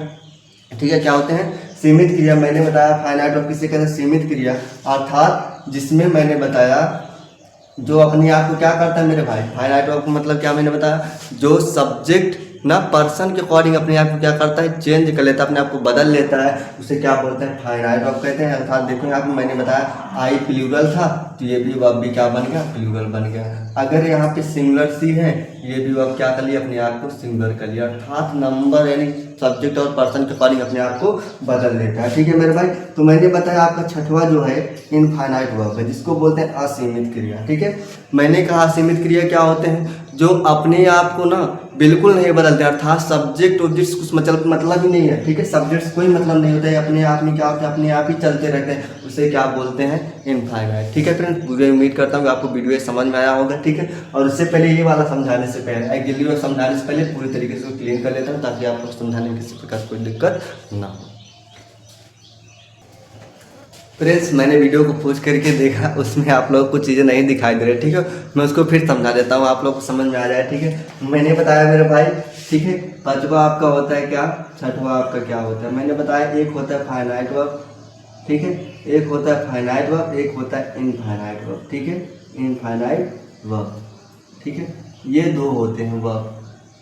ठीक है, क्या होते हैं, सीमित क्रिया। मैंने बताया फाइनाइट वर्ब किसे कहते हैं, सीमित क्रिया, अर्थात जिसमें मैंने बताया जो अपने आप को क्या करता है मेरे भाई, फाइनाइट वर्ब का मतलब क्या मैंने बताया, जो सब्जेक्ट ना पर्सन के अकॉर्डिंग अपने आप को क्या करता है, चेंज कर लेता है, अपने आप को बदल लेता है, उसे क्या बोलते हैं, फाइनाइट वर्ब कहते हैं। अर्थात देखो यहाँ पे मैंने बताया आई प्लूरल था, तो ये भी वर्ब भी क्या बन गया, प्लूरल बन गया। अगर यहाँ पे सिंगुलर सी है, ये भी वर्ब क्या कर लिया, अपने आप को सिंगुलर कर लिया, अर्थात नंबर यानी सब्जेक्ट और पर्सन के अकॉर्डिंग अपने आप को बदल देता है। ठीक है मेरे भाई, तो मैंने बताया आपका छठवां जो है इनफाइनाइट वर्ब है, जिसको बोलते हैं असीमित क्रिया। ठीक है, मैंने कहा असीमित क्रिया क्या होते हैं, जो अपने आप को ना बिल्कुल नहीं बदलते, अर्थात सब्जेक्ट ऑब्जेक्ट कुछ मतलब ही नहीं है। ठीक है, सब्जेक्ट्स कोई मतलब नहीं होता है, अपने आप में क्या होता है, अपने आप ही चलते रहते हैं, उसे क्या बोलते हैं, इनफाइनाइट। ठीक है फ्रेंड्स, मुझे उम्मीद करता हूँ कि आपको वीडियो समझ में आया होगा। ठीक है, और उससे पहले ये वाला समझाने से पहले, एक्चुअली समझाने से पहले पूरी तरीके से क्लियर कर लेता हूँ, ताकि आपको समझाने में किसी प्रकार कोई दिक्कत ना हो। फ्रेंड्स, मैंने वीडियो को खोज करके देखा, उसमें आप लोगों को चीज़ें नहीं दिखाई दे रही। ठीक है, मैं उसको फिर समझा देता हूँ, आप लोग को समझ में आ जाए। ठीक है, मैंने बताया मेरे भाई, ठीक है, पांचवा आपका होता है क्या, छठवा आपका क्या होता है, मैंने बताया एक होता है फाइनाइट वर्ब। ठीक है, एक होता है फाइनाइट वर्ब, एक होता है इनफाइनाइट वर्ब। ठीक है, इनफाइनाइट वर्ब। ठीक है, ये दो होते हैं वर्ब,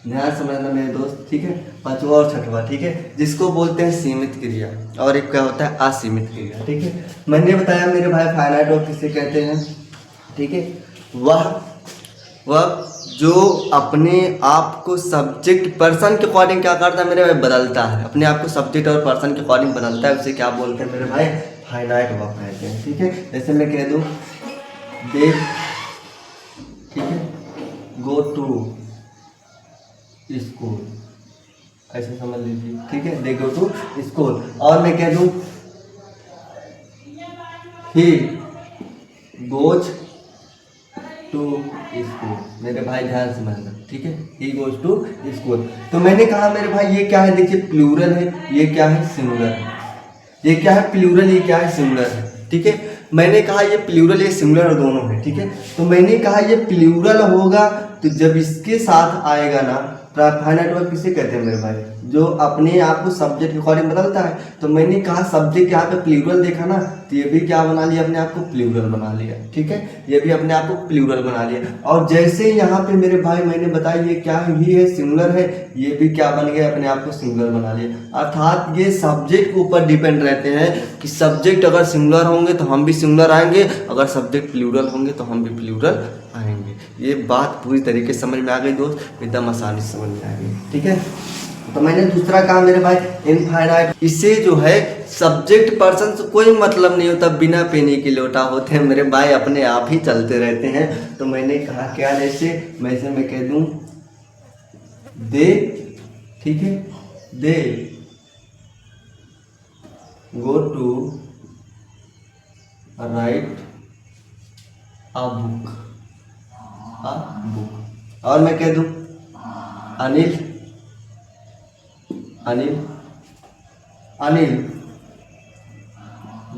ध्यान समझना मेरे दोस्त। ठीक है, पांचवा और छठवा। ठीक है, जिसको बोलते हैं सीमित क्रिया, और एक क्या होता है, असीमित क्रिया। ठीक है, मैंने बताया मेरे भाई फाइनाइट वर्ब किसे कहते हैं। ठीक है, वह जो अपने आप को सब्जेक्ट पर्सन के अकॉर्डिंग क्या करता है मेरे भाई, बदलता है, अपने आप को सब्जेक्ट और पर्सन के अकॉर्डिंग बदलता है, उसे क्या बोलते हैं मेरे भाई, फाइनाइट वर्ब कहते हैं। ठीक है, जैसे मैं कह दूं दे, ठीक है, गो टू स्कूल, ऐसे समझ लीजिए। ठीक है, दे गो टू स्कूल। और मैं कह दूं ही गोज टू स्कूल। मेरे भाई ध्यान समझना, ठीक है, ही गोज टू स्कूल। तो मैंने कहा मेरे भाई ये क्या है, देखिए प्लूरल है, ये क्या है, सिंगुलर है। ये क्या है, प्लूरल, ये क्या है, सिंगुलर है, ठीक है। मैंने कहा ये प्लूरल, ये सिंगुलर दोनों है, ठीक है। तो मैंने कहा ये प्लूरल होगा तो जब इसके साथ आएगा ना, फाइनाइट वर्ब किसे कहते हैं मेरे भाई, जो अपने आप को सब्जेक्ट के अकॉर्डिंग बदलता है। तो मैंने कहा सब्जेक्ट यहाँ पे प्लूरल देखा ना, तो ये भी क्या बना लिया, अपने आप को प्लूरल बना लिया, ठीक है। ये भी अपने आप को प्लूरल बना लिया। और जैसे यहाँ पे मेरे भाई मैंने बताया ये क्या है, ही है, सिंगुलर है, ये भी क्या बन गया, अपने आप को सिंगुलर बना लिया। अर्थात ये सब्जेक्ट के ऊपर डिपेंड रहते हैं कि सब्जेक्ट अगर सिंगुलर होंगे तो हम भी सिंगुलर आएंगे, अगर सब्जेक्ट प्लूरल होंगे तो हम भी प्लूरल आएंगे। ये बात पूरी तरीके से समझ में आ गई दोस्त, एकदम आसानी से समझ में आ गई, ठीक है। तो मैंने दूसरा कहा मेरे भाई इनफाइनाइट, इसे जो है सब्जेक्ट पर्सन से कोई मतलब नहीं होता, बिना पेनी के लोटा होते हैं मेरे भाई, अपने आप ही चलते रहते हैं। तो मैंने कहा क्या, जैसे मैं कह दूं दे, ठीक है, they go to write a book, और मैं कह दूं Anil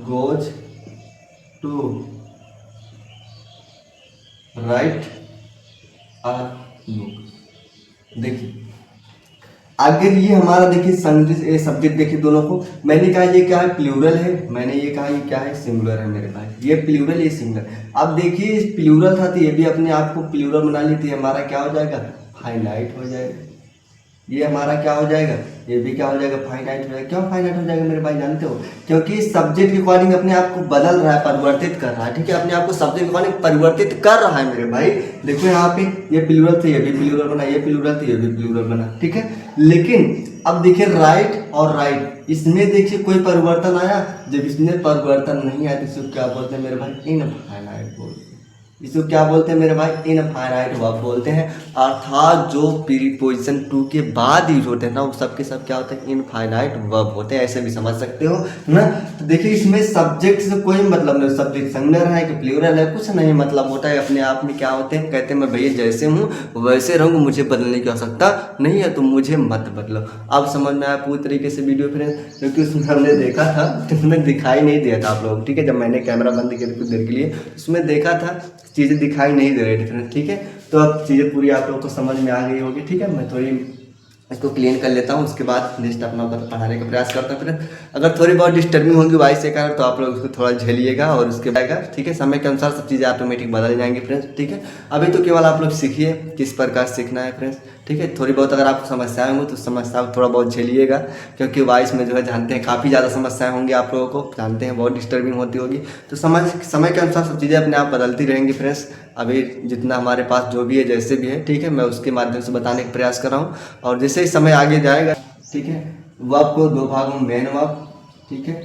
goes to write a book. देखिए अगर ये हमारा देखिए सब्जेक्ट देखिए दोनों को, मैंने कहा ये क्या है, प्लूरल है, मैंने ये कहा ये क्या है, सिंगुलर है मेरे भाई। ये प्लूरल, ये सिंगुलर। अब देखिए प्लूरल था तो ये भी अपने आप को प्लूरल बना ली, तो हमारा क्या हो जाएगा, फाइनाइट हो जाएगा। ये हमारा क्या हो जाएगा, ये भी क्या हो जाएगा, फाइनाइट हो जाएगा। क्यों फाइनाइट हो जाएगा मेरे भाई, जानते हो, क्योंकि सब्जेक्ट के अकॉर्डिंग अपने आप को बदल रहा है, परिवर्तित कर रहा है, ठीक है, अपने आप को सब्जेक्ट के अकॉर्डिंग परिवर्तित कर रहा है मेरे भाई। देखो यहाँ पे ये प्लूरल थे, ये भी प्लूरल बना, ये प्लूरल थे, ये भी प्लूरल बना, ठीक है। लेकिन अब देखिए राइट और राइट, इसमें देखिए कोई परिवर्तन आया, जब इसमें परिवर्तन नहीं आया तो इसको क्या बोलते हैं मेरे भाई, इनफाइनाइट बोलते हैं। इसको क्या बोलते हैं मेरे भाई, इनफाइनाइट वर्ब बोलते हैं। अर्थात जो प्रीपोजिशन टू के बाद यूज होते हैं ना, वो सब के सब क्या होते हैं, इनफाइनाइट वर्ब होते हैं। ऐसे भी समझ सकते हो ना। तो देखिए इसमें सब्जेक्ट से कोई मतलब नहीं, सब्जेक्ट सिंगुलर है कि प्लूरल है, कुछ नहीं मतलब होता है, अपने आप में क्या होते हैं, कहते हैं मैं भैया जैसे हूँ वैसे रहूँगा, मुझे बदलने की आवश्यकता नहीं है, तो मुझे मत बदलो। अब समझ में आया पूरी तरीके से वीडियो फ्रेंड्स, क्योंकि उसमें हमने देखा था तो उसमें दिखाई नहीं दिया था आप लोग, ठीक है। जब मैंने कैमरा बंद किया कुछ देर के लिए, उसमें देखा था चीज़ें दिखाई नहीं दे रही थी फ्रेंड्स, ठीक है। तो अब चीज़ें पूरी आप लोगों को समझ में आ गई होगी, ठीक है। मैं थोड़ी इसको क्लीन कर लेता हूँ, उसके बाद नेक्स्ट अपना पढ़ाने का प्रयास करता हूँ फ्रेंड्स। अगर थोड़ी बहुत डिस्टर्बिंग होगी वॉइस के कारण तो आप लोग उसको थोड़ा झेलिएगा, और उसके बाद ठीक है, समय के अनुसार सब चीज़ें ऑटोमेटिक बदल जाएंगी फ्रेंड्स, ठीक है। अभी तो केवल आप लोग सीखिए किस प्रकार सीखना है फ्रेंड्स, ठीक है। थोड़ी बहुत अगर आपको समस्याएं होंगी तो समस्या थोड़ा बहुत झेलिएगा, क्योंकि वॉइस में जो है जानते हैं काफ़ी ज़्यादा समस्याएं होंगी, आप लोगों को जानते हैं बहुत डिस्टर्बिंग होती होगी। तो समय के अनुसार सब चीज़ें अपने आप बदलती रहेंगी फ्रेंड्स। अभी जितना हमारे पास जो भी है, जैसे भी है, ठीक है, मैं उसके माध्यम से बताने का प्रयास कर रहा हूँ। और जैसे ही समय आगे जाएगा, ठीक है, वर्ब को दो भागों में मेन वर्ब, ठीक है,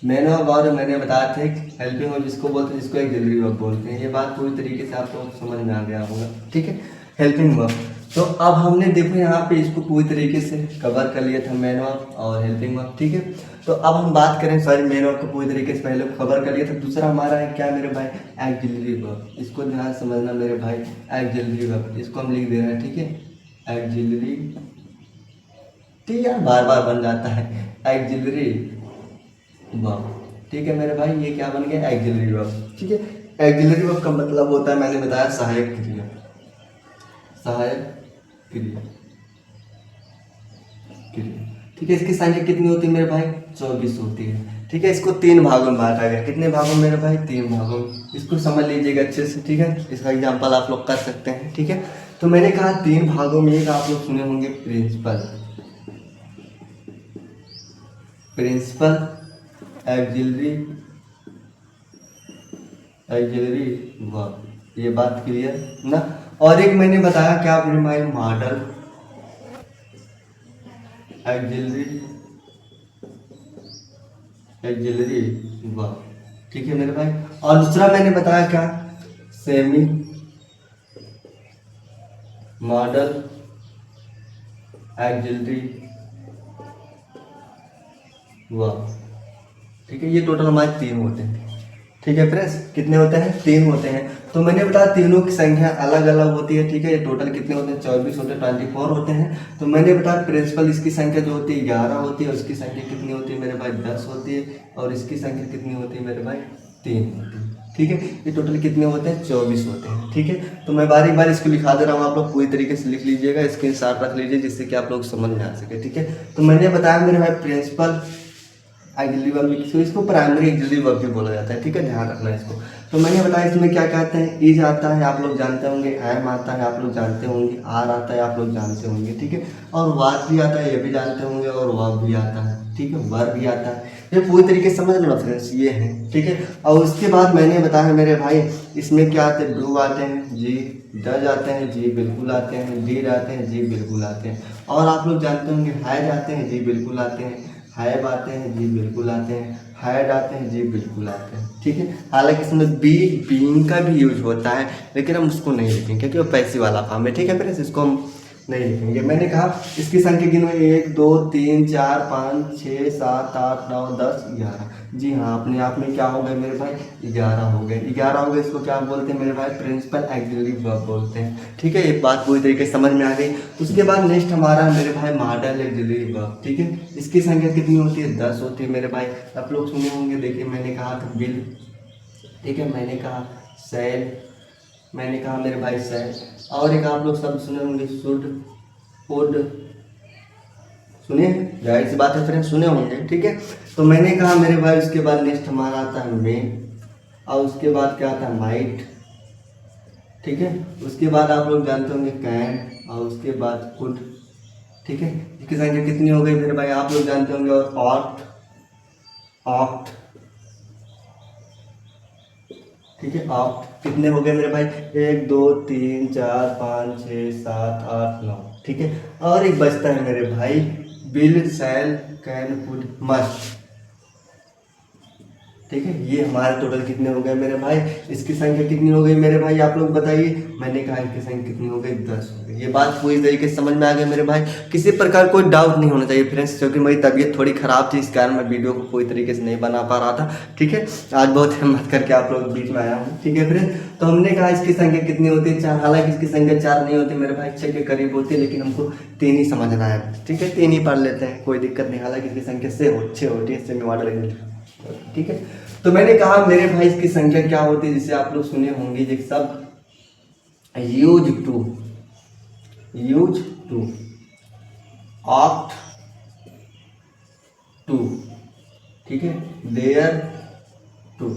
मेन वर्ब और मैंने बताया था हेल्पिंग वर्ब जिसको बोलते हैं, जिसको एक्सिलरी वर्ब बोलते हैं। ये बात पूरी तरीके से आप लोगों को समझ में आ गया होगा, ठीक है, हेल्पिंग वर्ब। तो अब हमने देखो यहाँ पे इसको पूरी तरीके से कवर कर लिया था, मेन वर्ब और हेल्पिंग वर्ब, ठीक है। तो अब हम बात करें, सॉरी, मेन वर्ब को पूरी तरीके से पहले कवर कर लिया था। दूसरा हमारा है क्या मेरे भाई, एक्सिलरी वर्ब। इसको ध्यान समझना मेरे भाई, एक्सिलरी वर्ब, इसको हम लिख दे रहे हैं, ठीक है, एक्सिलरी, ठीक है, बार बार बन जाता है, एक्सिलरी वर्ब, ठीक है मेरे भाई। ये क्या बन गया, एक्सिलरी वर्ब, ठीक है। एक्सिलरी वर्ब का मतलब होता है, मैंने बताया, सहायक क्रिया, सहायक क्रिया, ठीक है। इसकी संख्या कितनी होती है मेरे भाई, 24 होती है, ठीक है। इसको 3 भागों में बांटा गया, कितने भागों में मेरे भाई, 3 भागों में। इसको समझ लीजिएगा अच्छे से, ठीक है। इसका एग्जांपल आप लोग कर सकते हैं, ठीक है। तो मैंने कहा 3 भागों में, एक आप लोग सुने होंगे principal, principal, auxiliary, auxiliary verb, ये बात क्लियर ना। और एक मैंने बताया क्या मेरे भाई, मॉडल, एक्सिलरी, एक्सिलरी वर्ब, ठीक है मेरे भाई। और दूसरा मैंने बताया क्या, सेमी मॉडल, एक्सिलरी वर्ब, ठीक है। ये टोटल हमारे 3 होते हैं, ठीक है फ्रेंड्स, कितने होते हैं? 3 होते हैं। तो मैंने बताया तीनों की संख्या अलग अलग होती है, ठीक है। ये टोटल कितने होते हैं? 24 होते हैं, 24 होते हैं। तो मैंने बताया प्रिंसिपल इसकी संख्या जो होती है 11 होती है, और इसकी संख्या कितनी होती है मेरे भाई? 10 होती है, और इसकी संख्या कितनी होती है मेरे भाई? 3 होती है, ठीक है। ये टोटल कितने होते हैं? 24 होते हैं, ठीक है। तो मैं बारी बारी इसको लिखा दे रहा हूँ, आप लोग पूरी तरीके से लिख लीजिएगा, स्क्रीनशॉट रख लीजिए, जिससे कि आप लोग समझ में आ सके, ठीक है। तो मैंने बताया मेरे भाई प्रिंसिपल ऑक्सिलरी वर्ब, इसको प्राइमरी ऑक्सिलरी वर्ब भी बोला जाता है, ठीक है, ध्यान रखना इसको। तो मैंने बताया इसमें क्या कहते हैं? इज आता है, आप लोग जानते होंगे। एम आता है, आप लोग जानते होंगे। आर आता है, आप लोग जानते होंगे, ठीक है। और वाज भी आता है, ये भी जानते होंगे। और वर्ब भी आता है, ठीक है, वर्ब भी आता है। ये पूरी तरीके से समझ लो फ्रेंड्स, ये है, ठीक है। और उसके बाद मैंने बताया मेरे भाई इसमें क्या आते हैं? डू आते हैं, जी डज आते हैं, जी बिल्कुल आते हैं, डिड आते हैं, जी बिल्कुल आते हैं। और आप लोग जानते होंगे हैज आते हैं, जी बिल्कुल आते हैं। हैव आते हैं, जी बिल्कुल आते हैं। हैड आते हैं, जी बिल्कुल आते हैं, ठीक है। हालांकि इसमें बी बीइंग का भी यूज होता है, लेकिन हम उसको नहीं लिखेंगे क्योंकि वो पैसिव वाला फॉर्म है, ठीक है फ्रेंड्स, इसको हम नहीं लिखेंगे। मैंने कहा इसकी संख्या गिनो, 1 2 3 4 5 6 7 8 9 10 11। जी हाँ, अपने आप में क्या हो गए मेरे भाई? 11 हो गए। 11 हो गए, इसको क्या बोलते हैं मेरे भाई? प्रिंसिपल ऑक्सिलरी वर्ब बोलते हैं, ठीक है। एक बात पूरी तरीके से समझ में आ गई। उसके बाद नेक्स्ट हमारा मेरे भाई मॉडल ऑक्सिलरी वर्ब, ठीक है। इसकी संख्या कितनी होती है? 10 होती है मेरे भाई। आप लोग सुने होंगे, देखिए मैंने कहा था बिल, ठीक है, मैंने कहा सेल, मैंने कहा मेरे भाई सेल, और एक आप लोग सब सुने होंगे शुड, वुड, सुने, जाहिर सी बात है फ्रेंड्स, सुने होंगे, ठीक है। तो मैंने कहा मेरे भाई उसके बाद नेक्स्ट हमारा आता है मे, और उसके बाद क्या आता है? माइट, ठीक है। उसके बाद आप लोग जानते होंगे कैन, और उसके बाद कुड, ठीक है। इसकी संख्या कितनी हो गई मेरे भाई? आप लोग जानते होंगे। और ऑट, ऑप्ट, ठीक है। ऑप्ट कितने हो गए मेरे भाई? 1 2 3 4 5 6 7 8 9, ठीक है। और एक बचता है मेरे भाई will, shall, can, could, must, ठीक है। ये हमारे टोटल कितने हो गए मेरे भाई? इसकी संख्या कितनी हो गई मेरे भाई? आप लोग बताइए। मैंने कहा इसकी संख्या कितनी हो गई? 10 हो गई। ये बात पूरी तरीके से समझ में आ गई मेरे भाई। किसी प्रकार कोई डाउट नहीं होना चाहिए फ्रेंड्स, क्योंकि मेरी तबीयत थोड़ी खराब थी, इस कारण मैं वीडियो को पूरी तरीके से नहीं बना पा रहा था, ठीक है। आज बहुत हिम्मत करके आप लोग बीच में आया हूँ, ठीक है फ्रेंड्स। तो हमने कहा इसकी संख्या कितनी होती है? 4। हालांकि इसकी संख्या 4 नहीं होती मेरे भाई, 6 के करीब होती है, लेकिन हमको 3 ही समझना है, ठीक है। 3 ही पढ़ लेते हैं, कोई दिक्कत नहीं। हालांकि इसकी संख्या 6 होती है, सेमी मॉडल, ठीक है। तो मैंने कहा मेरे भाई इसकी संख्या क्या होती है, जिसे आप लोग सुने होंगे एक शब्द यूज टू, ऑप्ट टू, ठीक है, देयर टू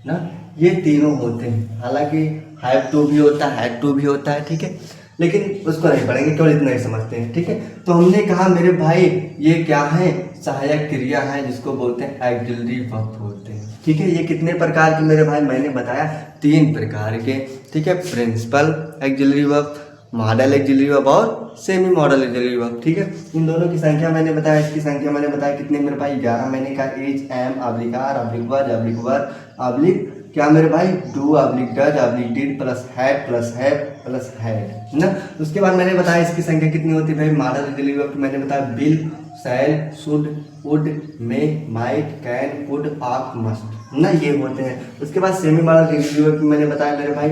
ना, ये तीनों होते हैं। हालांकि हैव टू भी होता है, हैड टू भी होता है, ठीक है, लेकिन उसको नहीं पढ़ेंगे, केवल इतना ही समझते हैं, ठीक है। तो हमने कहा मेरे भाई ये क्या है? सहायक क्रिया है, जिसको बोलते हैं ऑक्सिलरी वर्ब बोलते हैं, ठीक है। ये कितने प्रकार के मेरे भाई? मैंने बताया 3 प्रकार के, ठीक है। Principal auxiliary verb, modal auxiliary verb और सेमी मॉडल ऑक्सिलरी वर्ब, ठीक है। इन दोनों की संख्या मैंने बताया, इसकी संख्या मैंने बताया कितने मेरे भाई? 11। मैंने कहा is, am, oblique are, oblique were, oblique were, oblique क्या मेरे भाई? Do, oblique does, oblique did, plus had, plus have, plus had, ना। उसके बाद मैंने बताया इसकी संख्या कितनी होती है भाई? मॉडल ऑक्सिलरी वर्ब मैंने बताया will, shall, should, would, may, might, can, could, ought, must, ना, ये होते हैं। उसके बाद सेमी मॉडल ऑक्सिलरी वर्ब मैंने बताया मेरे भाई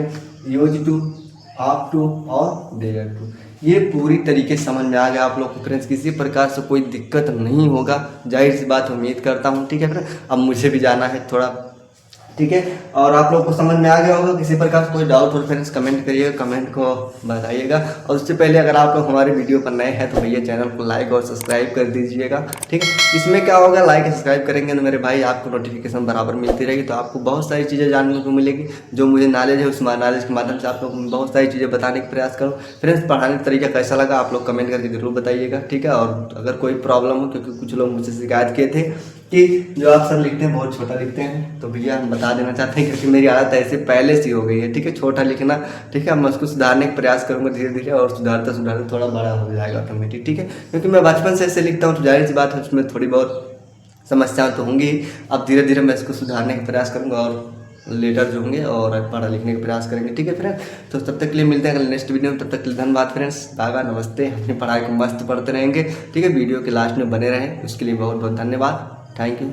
यूज टू, ऑप्ट टू और देयर टू। ये पूरी तरीके से समझ में आ गया आप लोग को फ्रेंड्स, किसी प्रकार से कोई दिक्कत नहीं होगा, जाहिर सी बात उम्मीद करता हूँ, ठीक है फ्रेंड्स। अब मुझे भी जाना है थोड़ा, ठीक है। और आप लोग को समझ में आ गया होगा। किसी प्रकार से कोई डाउट हो फ्रेंड्स कमेंट करिएगा, कमेंट को बताइएगा। और उससे पहले अगर आप लोग हमारे वीडियो पर नए हैं तो भैया चैनल को लाइक और सब्सक्राइब कर दीजिएगा, ठीक है। इसमें क्या होगा, लाइक सब्सक्राइब करेंगे तो मेरे भाई आपको नोटिफिकेशन बराबर मिलती रहेगी, तो आपको बहुत सारी चीज़ें जानने को मिलेगी। जो मुझे नॉलेज है उस नॉलेज के माध्यम से आप लोग बहुत सारी चीज़ें बताने का प्रयास करूँ फ्रेंड्स। पढ़ाने का तरीका कैसा लगा आप लोग कमेंट करके जरूर बताइएगा, ठीक है। और अगर कोई प्रॉब्लम हो, क्योंकि कुछ लोग मुझसे शिकायत किए थे कि जो आप सब लिखते हैं बहुत छोटा लिखते हैं, तो भैया हम बता देना चाहते हैं क्योंकि मेरी आदत ऐसे पहले से हो गई है, ठीक है, छोटा लिखना, ठीक है। मैं उसको सुधारने का प्रयास करूंगा धीरे धीरे, और सुधारते सुधारते थोड़ा बड़ा हो जाएगा ऑटोमेटिक, ठीक है। क्योंकि मैं बचपन से ऐसे लिखता हूँ, तो जाहिर सी बात है उसमें थोड़ी बहुत समस्याएं तो होंगी। अब धीरे धीरे मैं इसको सुधारने का प्रयास करूँगा, और लेटर जो होंगे और पढ़ा लिखने का प्रयास करेंगे, ठीक है फ्रेंड्स। तो तब तक के लिए मिलते हैं नेक्स्ट वीडियो में, तब तक के लिए धन्यवाद फ्रेंड्स, बाय बाय, नमस्ते। अपनी पढ़ाई को मस्त पढ़ते रहेंगे, ठीक है। वीडियो के लास्ट में बने रहें, उसके लिए बहुत बहुत धन्यवाद, थैंक यू।